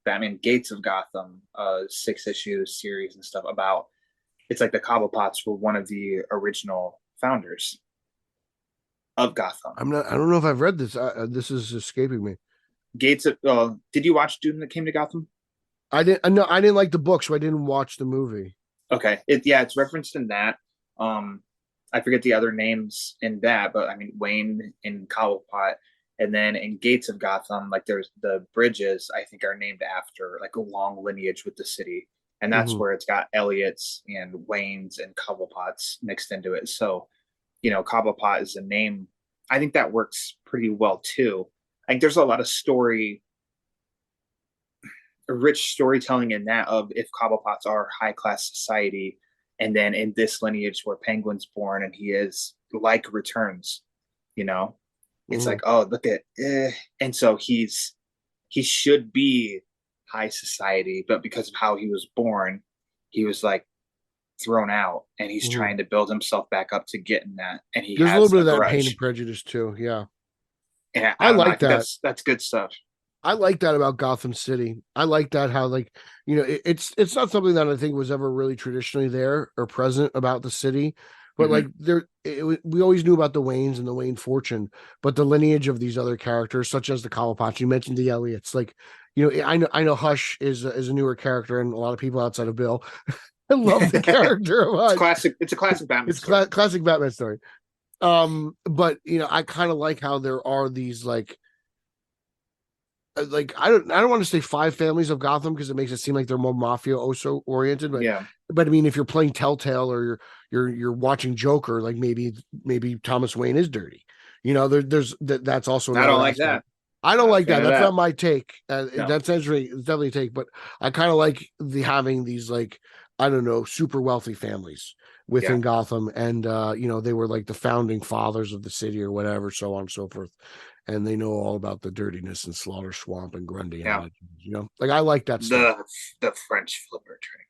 Batman Gates of Gotham, 6-issue series and stuff about, it's like the Cobblepotts were one of the original founders of Gotham. I don't know if I've read this. This is escaping me. Gates of, did you watch Doom that came to Gotham? I didn't. No, I didn't like the book, so I didn't watch the movie. Okay. It's referenced in that. I forget the other names in that, but I mean, Wayne and Cobblepott. And then in Gates of Gotham, like there's the bridges, I think, are named after like a long lineage with the city. And that's where it's got Elliott's and Wayne's and Cobblepotts mixed into it. So Cobblepott is a name. I think that works pretty well too. I think there's a lot of rich storytelling in that of if Cobblepotts are high class society, and then in this lineage where Penguin's born and he is like returns, it's like, oh, look at, and so he should be high society, but because of how he was born, he was like thrown out, and he's trying to build himself back up to get in that. And there's a little bit of that Pain and Prejudice too. Yeah. And I like that. That's good stuff. I like that about Gotham City. I like that how it's not something that I think was ever really traditionally there or present about the city, but we always knew about the Waynes and the Wayne fortune, but the lineage of these other characters, such as the Cobblepotts, you mentioned the Elliots, I know Hush is a newer character, and a lot of people outside of Bill I love the character of Hush. It's a classic Batman. It's classic Batman story. But I kind of like how there are these I don't want to say 5 families of Gotham because it makes it seem like they're more mafioso oriented, but I mean, if you're playing Telltale or you're watching Joker, like maybe Thomas Wayne is dirty, there's that's also I don't like that. I don't like that. That's not my take. No. That's definitely a take, but I kind of like having these I don't know, super wealthy families within Gotham, and they were like the founding fathers of the city or whatever, so on and so forth. And they know all about the dirtiness and Slaughter Swamp and Grundy. Yeah. I like that stuff. The French flipper trick.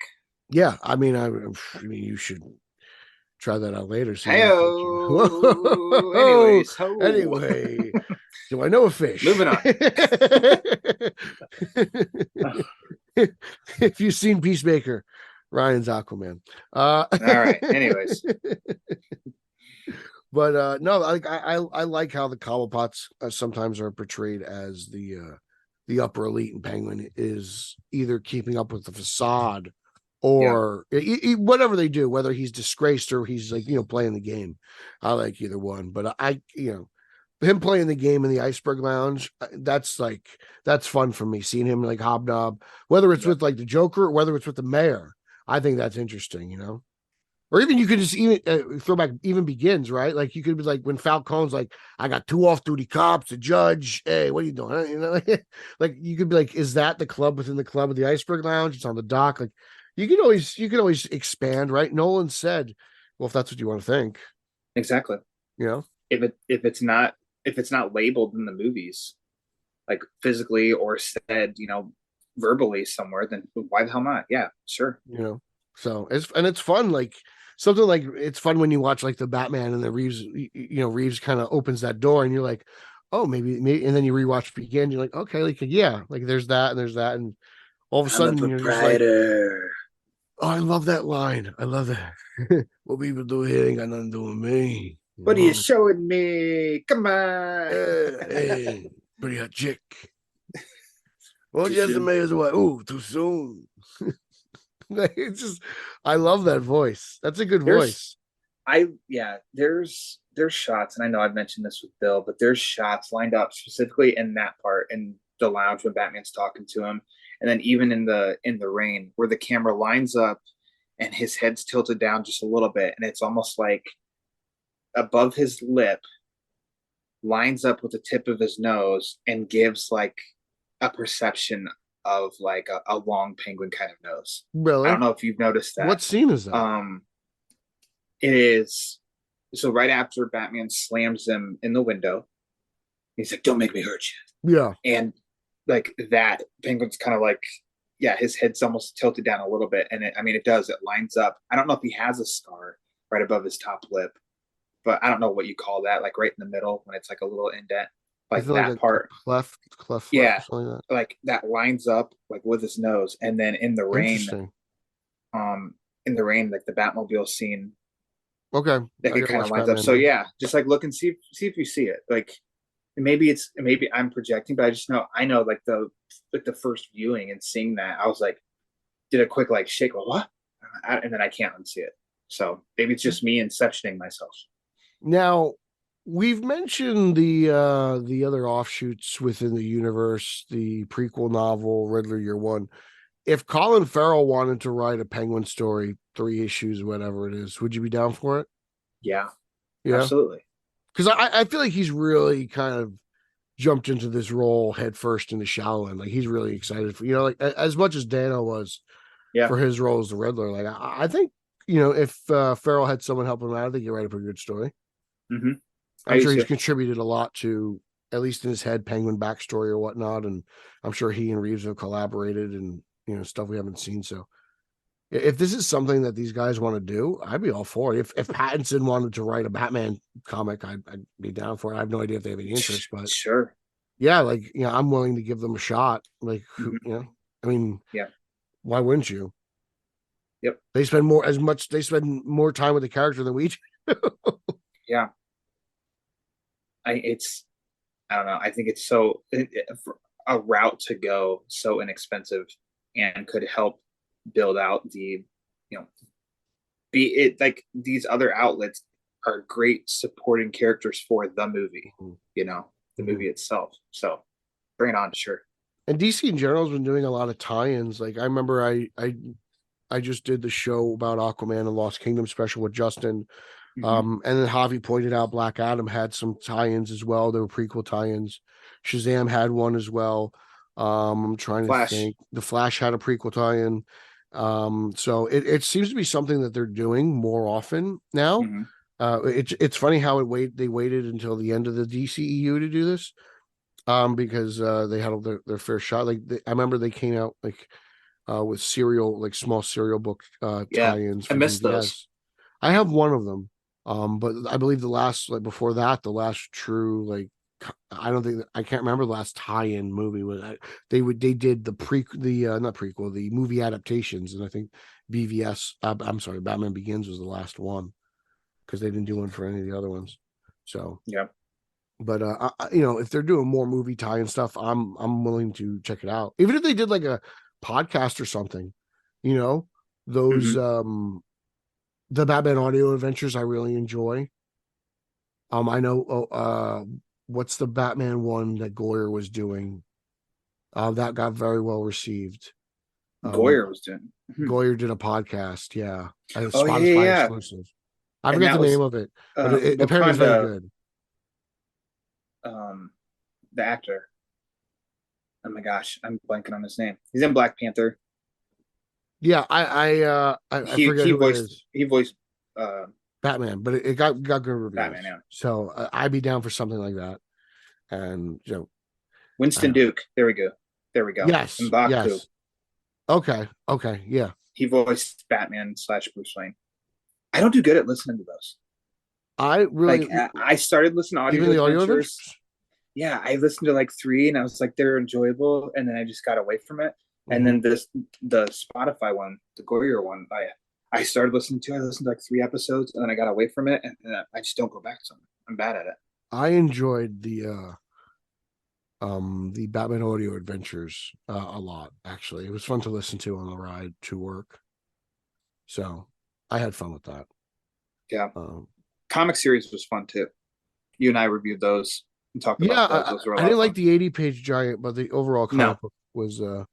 Yeah. I mean, you should try that out later. Anyway, do I know a fish? Moving on. If you've seen Peacemaker, Ryan's Aquaman. All right. Anyways. But no, I like how the Cobblepotts sometimes are portrayed as the upper elite, and Penguin is either keeping up with the facade or whatever they do, whether he's disgraced or he's playing the game. I like either one, but him playing the game in the Iceberg Lounge, that's fun for me. Seeing him hobnob, whether it's with the Joker or whether it's with the mayor, I think that's interesting, Or even you could just even throw back even Begins, right? Like you could be when Falcone's I got 2 off-duty cops, a judge. Hey, what are you doing? Huh? Like you could be is that the club within the club of the Iceberg Lounge? It's on the dock. You could always expand, right? Nolan said, well, if that's what you want to think. Exactly. If it's not labeled in the movies, physically or said, verbally somewhere, then why the hell not? Yeah, sure. So it's fun. It's fun when you watch the Batman and the Reeves kind of opens that door and you're like, oh, maybe, and then you rewatch Begin. You're like, okay, there's that and there's that. And all of a sudden you're just oh, I love that line. I love that. What people do here ain't got nothing to do with me. What are you showing me? Come on. Hey, pretty hot chick. Well, just the mayor's wife. Ooh, too soon. It's just, I love that voice. That's a good voice. There's shots, and I know I've mentioned this with Bill, but there's shots lined up specifically in that part in the lounge when Batman's talking to him, and then even in the rain where the camera lines up and his head's tilted down just a little bit, and it's almost like above his lip, lines up with the tip of his nose, and gives a perception of a long penguin kind of nose. Really? I don't know if you've noticed that. What scene is that? It is so right after Batman slams him in the window. He's like, "Don't make me hurt you." Yeah. And that penguin's kind of his head's almost tilted down a little bit, and it lines up. I don't know if he has a scar right above his top lip, but I don't know what you call that, right in the middle when it's a little indent. That part, cleft, yeah, that lines up with his nose, and then in the rain, the Batmobile scene, okay, that it kind of lines up. So yeah, just look and see if you see it. Maybe I'm projecting, but I know the first viewing and seeing that, I was did a quick shake, what, and then I can't unsee it. So maybe it's just me inceptioning myself. Now, we've mentioned the other offshoots within the universe, the prequel novel, Riddler Year One. If Colin Farrell wanted to write a Penguin story, 3 issues, whatever it is, would you be down for it? Yeah. Yeah, Absolutely. because I feel like he's really kind of jumped into this role head first in the Shaolin. Like he's really excited for, like as much as Dano was Yeah. for his role as the Riddler. Like I think if Farrell had someone helping him out, I think he'd write up a good story. Mm-hmm. I'm sure he's contributed a lot to, at least in his head, Penguin backstory or whatnot, and I'm sure he and Reeves have collaborated and stuff we haven't seen. So if this is something that these guys want to do, I'd be all for it. If Pattinson wanted to write a Batman comic, I'd be down for it. I have no idea if they have any interest, but sure. Yeah, like I'm willing to give them a shot. Like I mean, yeah, why wouldn't you? Yep. They spend more time with the character than we do. Yeah. I don't know. I think it's so a route to go, so inexpensive, and could help build out the, be it like these other outlets are great supporting characters for the movie, the movie itself. So bring it on, sure. And DC in general has been doing a lot of tie-ins. Like I remember I just did the show about Aquaman and Lost Kingdom special with Justin. And then Javi pointed out Black Adam had some tie-ins as well. There were prequel tie-ins. Shazam had one as well. I'm trying to think. The Flash had a prequel tie-in. So it seems to be something that they're doing more often now. It's funny how they waited until the end of the DCEU to do this, because they had their fair shot. Like I remember they came out with small serial book tie-ins. I missed those. I have one of them. But I believe the last, before that, the last true, I can't remember the last tie-in movie was. They did the movie adaptations, and I think BVS. I'm sorry, Batman Begins was the last one, because they didn't do one for any of the other ones. So yeah, but if they're doing more movie tie-in stuff, I'm willing to check it out. Even if they did like a podcast or something, those the Batman audio adventures I really enjoy. I know what's the Batman one that Goyer was doing? That got very well received. Goyer was doing. Goyer did a podcast, yeah. Spotify exclusive. I forget the name of it, but it apparently it's very good. The actor. Oh my gosh, I'm blanking on his name. He's in Black Panther. Yeah, I forget who it is. He voiced Batman, but it got good reviews. Batman, yeah. So I'd be down for something like that. And Winston Duke. There we go. Yes. Yes. Okay. Yeah. He voiced Batman / Bruce Wayne. I don't do good at listening to those. I really I started listening to audio adventures. Yeah, I listened to 3 and I was like, they're enjoyable, and then I just got away from it. And then the Spotify one, the Goyer one, I started listening to. I listened to 3 episodes, and then I got away from it, and I just don't go back to them. I'm bad at it. I enjoyed the Batman audio adventures a lot. Actually, it was fun to listen to on the ride to work. So I had fun with that. Yeah. Comic series was fun too. You and I reviewed those and talked about those. I didn't like the 80-page giant, but the overall comic book was the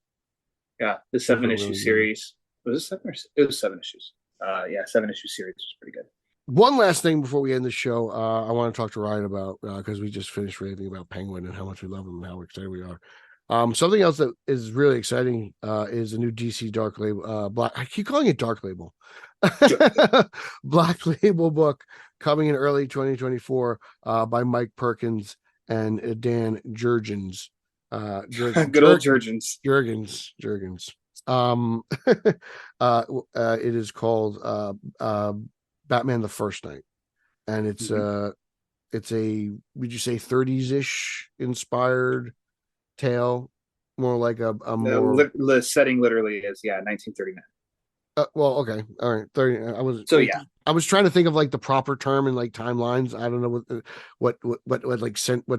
7-issue series. Good. Was it 7 or it was 7 issues? 7-issue series was pretty good. One last thing before we end the show, I want to talk to Ryan about, because we just finished raving about Penguin and how much we love him and how excited we are. Something else that is really exciting is a new DC Dark Label. I keep calling it Dark Label. Black Label book coming in early 2024 by Mike Perkins and Dan Jurgens. Good old Jurgens. Jurgens. It is called Batman the First Night, and it's a would you say 30s-ish inspired tale, more like a more the setting literally is 1939. Well, okay, all right, 30. I was trying to think of the proper term in timelines. I don't know what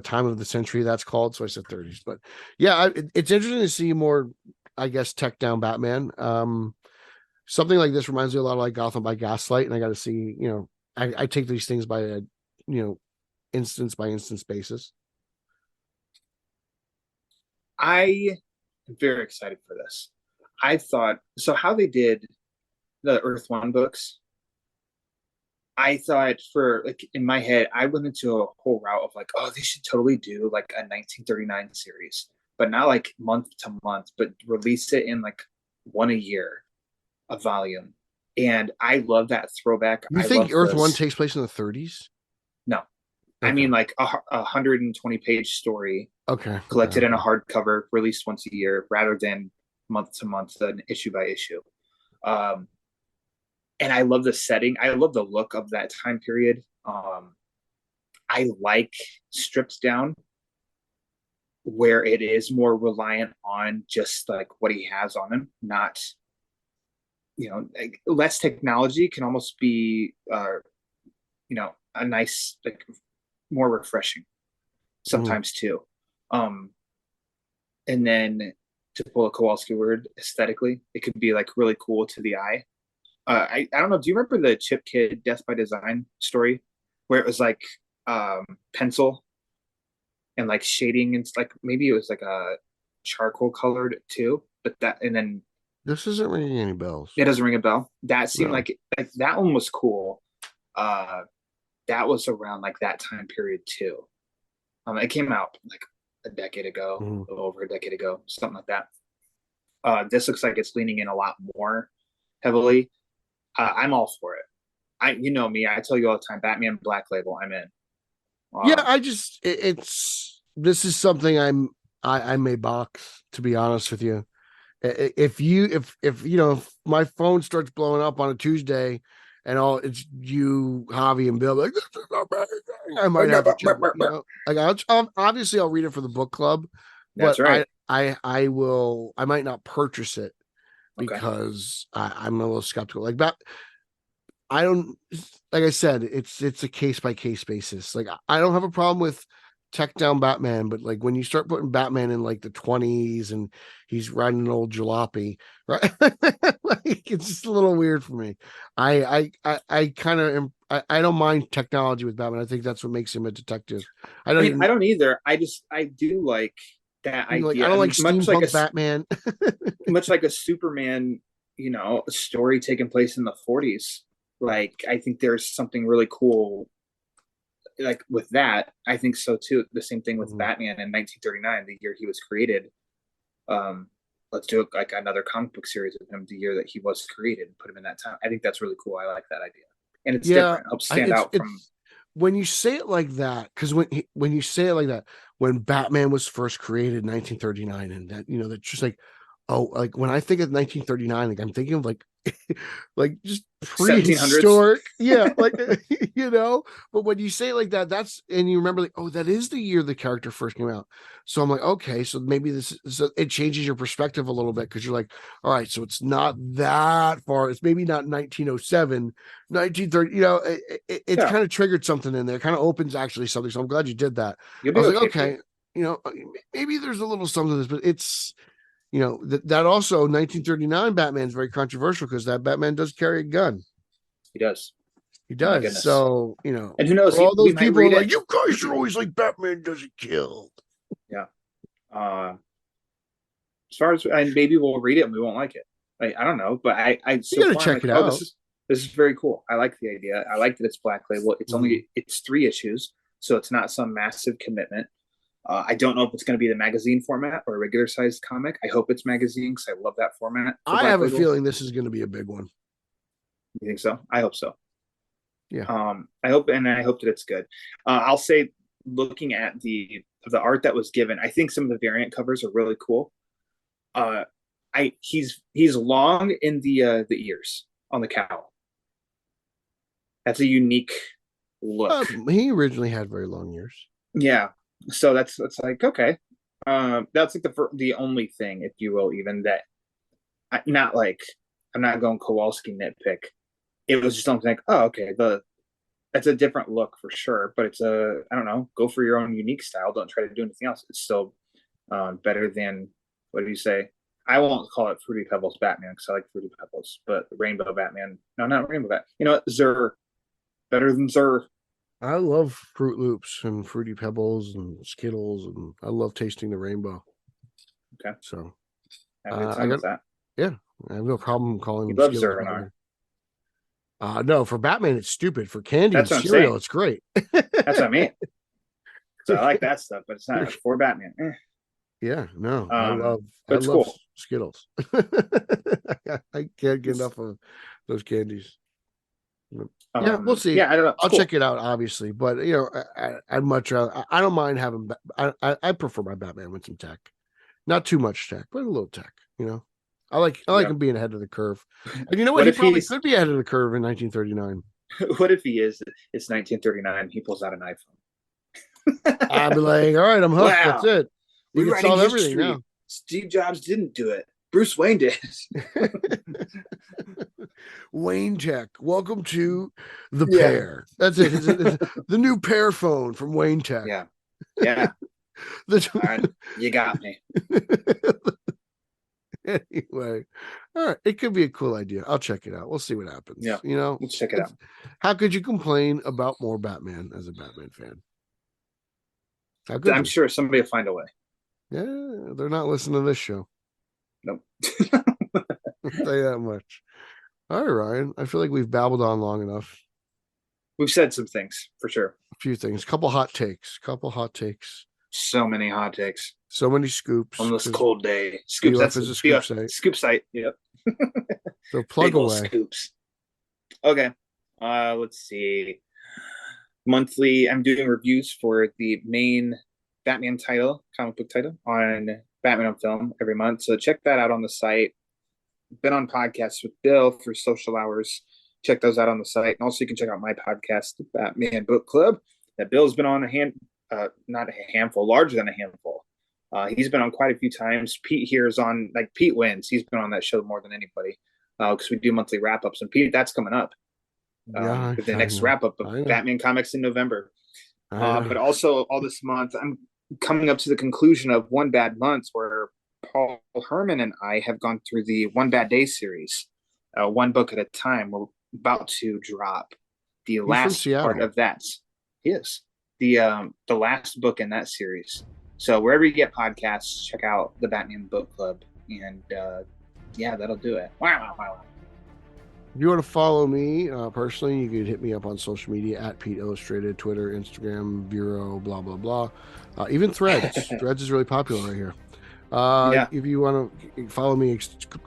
time of the century that's called, so I said 30s. But yeah, it's interesting to see more, I guess, tech down Batman. Something like this reminds me a lot of Gotham by Gaslight, and I got to see, I take these things by a instance by instance basis. I am very excited for this. I thought so how they did the Earth One books. I thought for like in my head, I went into a whole route of like, oh, they should totally do like a 1939 series, but not like month to month, but release it in like one a year, a volume. And I love that throwback. You I think love Earth One this. takes place in the 30s? No, I mean like a 120-page story Okay. collected in a hardcover, released once a year, rather than month to month, and issue by issue. And I love the setting. I love the look of that time period. I like stripped down where it is more reliant on just like what he has on him, not, like less technology can almost be, a nice, like more refreshing sometimes too. And then to pull a Kowalski word, aesthetically, it could be like really cool to the eye. I don't know. Do you remember the Chip Kid Death by Design story where it was like pencil and like shading and like maybe it was like a charcoal colored too, but and then this isn't ringing any bells. It doesn't ring a bell. That seemed like that one was cool. That was around like that time period too. It came out like a decade ago, a little over a decade ago, something like that. This looks like it's leaning in a lot more heavily. I'm all for it. You know me. I tell you all the time. Batman Black Label. I'm in. Yeah, this is something I may box, to be honest with you. If my phone starts blowing up on a Tuesday and it's you, Javi, and Bill, like, this is amazing, I might have to check it, like obviously I'll read it for the book club. That's but right. I might not purchase it because I'm a little skeptical. Like that, I don't, like I said, it's a case by case basis. Like I don't have a problem with tech down Batman, but like when you start putting Batman in like the 20s and he's riding an old jalopy, right? Like it's just a little weird for me. I kind of I don't mind technology with Batman. I think that's what makes him a detective. I don't either. I do like that idea. Like, I don't like steampunk Batman. Much like a Superman, story taking place in the 40s. Like I think there's something really cool like with that. I think so too. The same thing with Batman in 1939, the year he was created. Let's do like another comic book series of him the year that he was created and put him in that time. I think that's really cool. I like that idea. And it's different. It helps stand out from when you say it like that, because when you say it like that, when Batman was first created in 1939, and that that's just like, oh, like when I think of 1939, like I'm thinking of like like just prehistoric, yeah, like But when you say it like that, that's and you remember like, oh, that is the year the character first came out. So I'm like, okay, so maybe it changes your perspective a little bit because you're like, all right, so it's not that far. It's maybe not 1907, 1930. It kind of triggered something in there. Kind of opens actually something. So I'm glad you did that. I was like, okay, maybe there's a little something to this, but it's. That also 1939 Batman's very controversial because that Batman does carry a gun. He does. So, and who knows? All those people are like, you guys are always like Batman doesn't kill. Yeah. As far as and maybe we'll read it and we won't like it. I don't know, but I you gotta check it out. This is very cool. I like the idea. I like that it's Black Label. It's it's 3 issues, so it's not some massive commitment. I don't know if it's going to be the magazine format or a regular sized comic. I hope it's magazine because I love that format. I have a feeling this is going to be a big one. You think so? I hope so. Yeah. I hope that it's good. I'll say, looking at the art that was given, I think some of the variant covers are really cool. He's long in the ears on the cowl. That's a unique look. He originally had very long ears. Yeah. So that's like, okay. That's like the only thing, if you will, even that I'm not going Kowalski nitpick. It was just something like, oh, okay, that's a different look for sure, but it's I don't know, go for your own unique style. Don't try to do anything else. It's still better than, what do you say? I won't call it Fruity Pebbles Batman because I like Fruity Pebbles, but Rainbow Batman. No, not Rainbow Batman. You know what? Zer. Better than Zer. I love Fruit Loops and Fruity Pebbles and Skittles, and I love tasting the rainbow. Okay. So I got that. Yeah, I have no problem calling You them love Skittles. Zer and No, for Batman, it's stupid. For candy That's and what I'm cereal, saying. it's great. That's what I mean. So I like that stuff, but it's not for Batman. Yeah, no, I but it's love cool. Skittles. I can't get enough of those candies. Yeah, we'll see. Yeah, I don't know. It's I'll cool. check it out, obviously, but I'd much rather. I don't mind having. I prefer my Batman with some tech, not too much tech, but a little tech. I like him being ahead of the curve. And you know what? What He if probably could be ahead of the curve in 1939. What if he is? It's 1939. He pulls out an iPhone. I'd be like, all right, I'm hooked. Wow. That's it. We can solve everything now. Steve Jobs didn't do it. Bruce Wayne did. Wayne Tech. Welcome to the Pear. That's it. It's the new Pear phone from Wayne Tech. Yeah. All right, you got me. Anyway, all right. It could be a cool idea. I'll check it out. We'll see what happens. Yeah. We'll check it out. How could you complain about more Batman as a Batman fan? I'm sure somebody will find a way. Yeah, they're not listening to this show. Nope. I'll tell you that much. All right, Ryan. I feel like we've babbled on long enough. We've said some things for sure. A few things. Couple hot takes. So many hot takes. So many scoops. On this cold day. Scoops. BOF That's is a scoop site. Scoop site. Yep. So plug away. Scoops. Okay. Let's see. Monthly, I'm doing reviews for the main Batman title, comic book title, on Batman on Film every month. So check that out on the site. Been on podcasts with Bill for social hours. Check those out on the site. And also you can check out my podcast, the Batman Book Club, that Bill's been on not a handful, larger than a handful. He's been on quite a few times. Pete here is on, like, Pete wins. He's been on that show more than anybody because we do monthly wrap-ups. And Pete, that's coming up. The next wrap-up of Batman comics in November. But also all this month, I'm coming up to the conclusion of One Bad Month, where Paul Herman and I have gone through the One Bad Day series, one book at a time. We're about to drop the last part of that. Yes, the last book in that series. So wherever you get podcasts, check out the Batman Book Club, and that'll do it. Wow. If you want to follow me personally, you can hit me up on social media at Pete Illustrated, Twitter, Instagram, Bureau, blah, blah, blah. Even Threads. Threads is really popular right here. If you want to follow me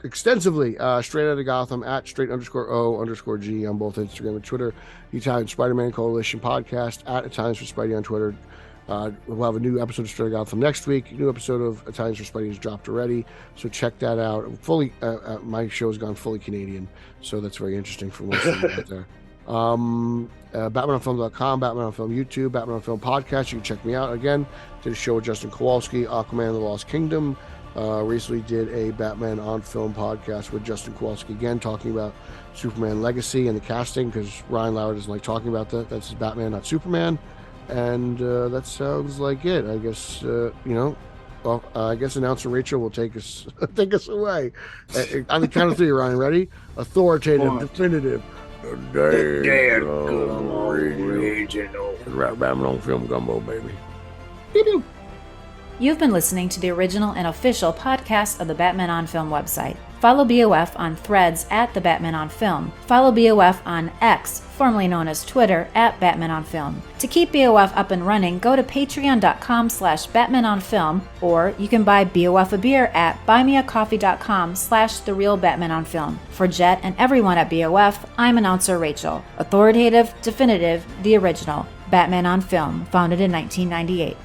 extensively, Straight Outta Gotham at straight_O_G on both Instagram and Twitter. The Italian Spider-Man Coalition podcast at Italians for Spidey on Twitter. We'll have a new episode of Straight Outta Gotham next week. A new episode of Italians for Spidey has dropped already, so check that out. My show has gone fully Canadian, so that's very interesting for most of you out there. BatmanOnFilm.com, Batman on Film YouTube, Batman on Film podcast. You can check me out again. Did a show with Justin Kowalski, Aquaman and the Lost Kingdom. Recently did a Batman on Film podcast with Justin Kowalski again, talking about Superman Legacy and the casting, because Ryan Lauer doesn't like talking about that. That's his Batman, not Superman. And that sounds like it. I guess I guess announcer Rachel will take us away. On the count of three, Ryan, ready? Authoritative, definitive. Original. Batman on Film gumbo, baby. You've been listening to the original and official podcast of the Batman on Film website. Follow BOF on Threads at the Batman on Film. Follow BOF on X, formerly known as Twitter, at Batman on Film. To keep BOF up and running, go to patreon.com/BatmanOnFilm, or you can buy BOF a beer at buymeacoffee.com/TheRealBatmanOnFilm. For Jet and everyone at BOF, I'm announcer Rachel. Authoritative, definitive, the original. Batman on Film, founded in 1998.